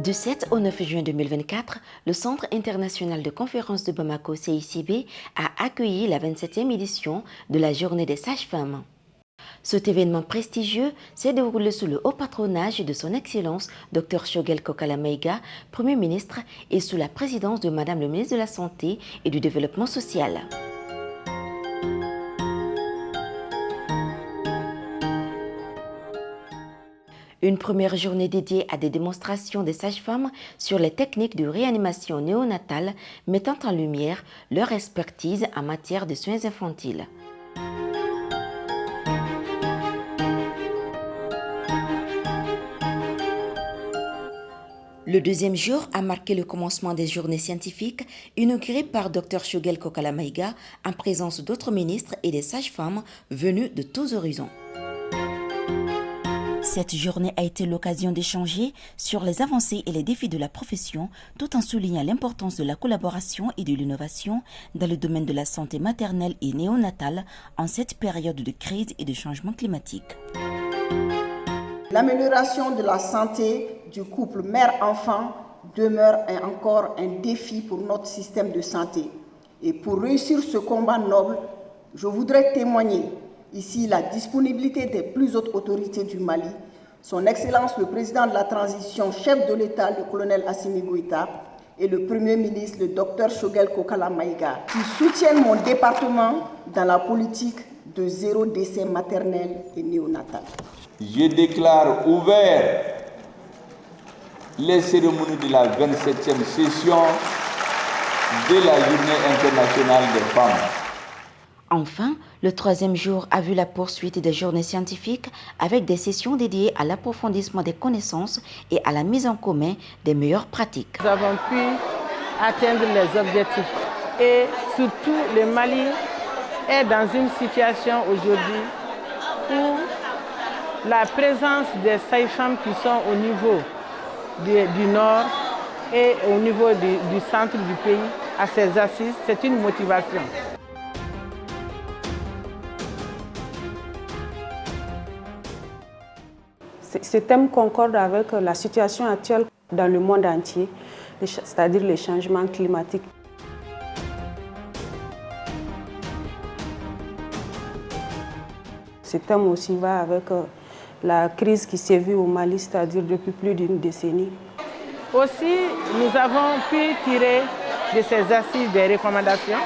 Du 7 au 9 juin 2024, le Centre international de conférence de Bamako CICB a accueilli la 27e édition de la Journée des sages-femmes. Cet événement prestigieux s'est déroulé sous le haut patronage de son Excellence Dr Shogel Kokala Maïga, Premier ministre, et sous la présidence de Madame le ministre de la Santé et du Développement social. Une première journée dédiée à des démonstrations des sages-femmes sur les techniques de réanimation néonatale mettant en lumière leur expertise en matière de soins infantiles. Le deuxième jour a marqué le commencement des journées scientifiques inaugurées par Dr Shogel Kokala Maïga en présence d'autres ministres et des sages-femmes venus de tous horizons. Cette journée a été l'occasion d'échanger sur les avancées et les défis de la profession, tout en soulignant l'importance de la collaboration et de l'innovation dans le domaine de la santé maternelle et néonatale en cette période de crise et de changement climatique. L'amélioration de la santé du couple mère-enfant demeure encore un défi pour notre système de santé. Et pour réussir ce combat noble, je voudrais témoigner ici la disponibilité des plus hautes autorités du Mali, son Excellence le Président de la Transition, chef de l'État, le colonel Assimi Goïta, et le Premier ministre, le Dr Shogel Kokala Maïga, qui soutiennent mon département dans la politique de zéro décès maternel et néonatal. Je déclare ouvert les cérémonies de la 27e session de la Journée internationale des femmes. Enfin, le troisième jour a vu la poursuite des journées scientifiques avec des sessions dédiées à l'approfondissement des connaissances et à la mise en commun des meilleures pratiques. Nous avons pu atteindre les objectifs et surtout le Mali est dans une situation aujourd'hui où la présence des sages-femmes qui sont au niveau du nord et au niveau du centre du pays à ces assises, c'est une motivation. Ce thème concorde avec la situation actuelle dans le monde entier, c'est-à-dire les changements climatiques. Ce thème aussi va avec la crise qui s'est vue au Mali, c'est-à-dire depuis plus d'une décennie. Aussi, nous avons pu tirer de ces assises des recommandations.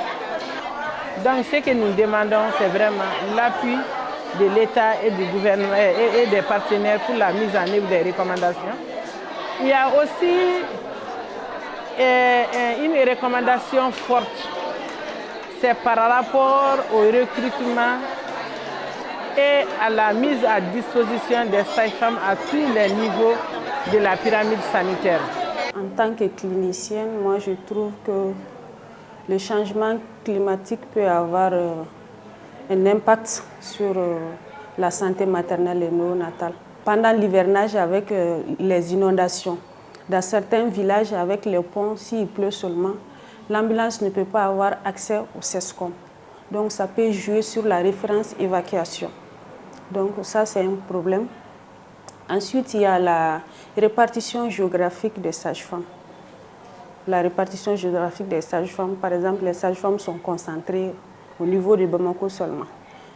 Donc, ce que nous demandons, c'est vraiment l'appui de l'État et du gouvernement et des partenaires pour la mise en œuvre des recommandations. Il y a aussi une recommandation forte, c'est par rapport au recrutement et à la mise à disposition des sages-femmes à tous les niveaux de la pyramide sanitaire. En tant que clinicienne, moi je trouve que le changement climatique peut avoir un impact sur la santé maternelle et néonatale. Pendant l'hivernage avec les inondations, dans certains villages avec les ponts, s'il pleut seulement, l'ambulance ne peut pas avoir accès au CESCOM. Donc ça peut jouer sur la référence évacuation. Donc ça c'est un problème. Ensuite, il y a la répartition géographique des sages-femmes. La répartition géographique des sages-femmes, par exemple, les sages-femmes sont concentrées au niveau de Bamako seulement.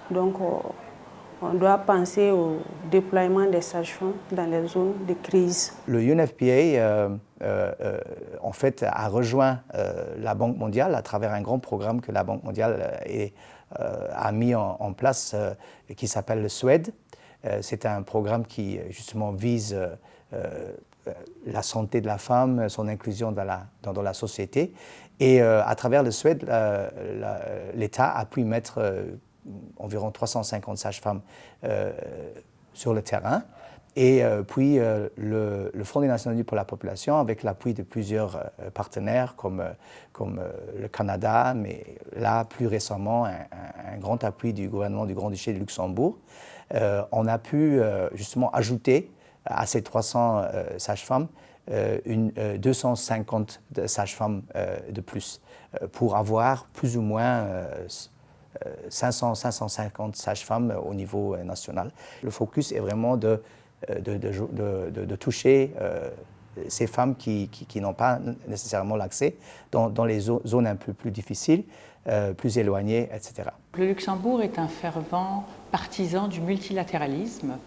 Donc, on doit penser au déploiement des sages-femmes dans les zones de crise. Le UNFPA, en fait, a rejoint la Banque mondiale à travers un grand programme que la Banque mondiale a mis en place qui s'appelle le SWED. C'est un programme qui, justement, vise la santé de la femme, son inclusion dans la société. Et à travers le SWED, l'État a pu mettre environ 350 sages-femmes sur le terrain. Et puis le Fonds national pour la population, avec l'appui de plusieurs partenaires comme le Canada, mais là, plus récemment, un grand appui du gouvernement du Grand-Duché de Luxembourg, on a pu justement ajouter à ces 300 sages-femmes 250 sages-femmes de plus pour avoir plus ou moins 500-550 sages-femmes au niveau national. Le focus est vraiment de toucher ces femmes qui n'ont pas nécessairement l'accès dans les zones un peu plus difficiles, plus éloignées, etc. Le Luxembourg est un fervent partisan du multilatéralisme.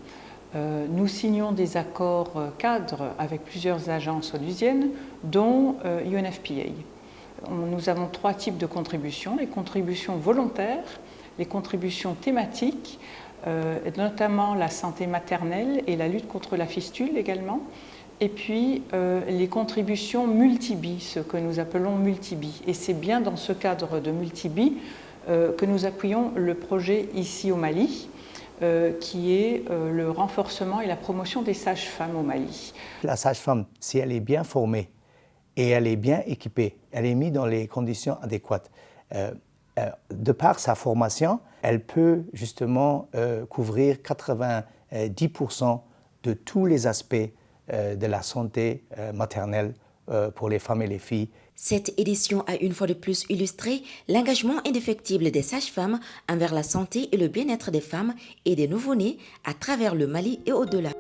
Nous signons des accords cadres avec plusieurs agences onusiennes, dont UNFPA. Nous avons 3 types de contributions: les contributions volontaires, les contributions thématiques, notamment la santé maternelle et la lutte contre la fistule également, et puis les contributions multi-bi, ce que nous appelons multi-bi. Et c'est bien dans ce cadre de multi-bi que nous appuyons le projet ici au Mali, qui est le renforcement et la promotion des sages-femmes au Mali. La sage-femme, si elle est bien formée et elle est bien équipée, elle est mise dans les conditions adéquates, de par sa formation, elle peut justement couvrir 90% de tous les aspects de la santé maternelle pour les femmes et les filles. Cette édition a une fois de plus illustré l'engagement indéfectible des sages-femmes envers la santé et le bien-être des femmes et des nouveau-nés à travers le Mali et au-delà.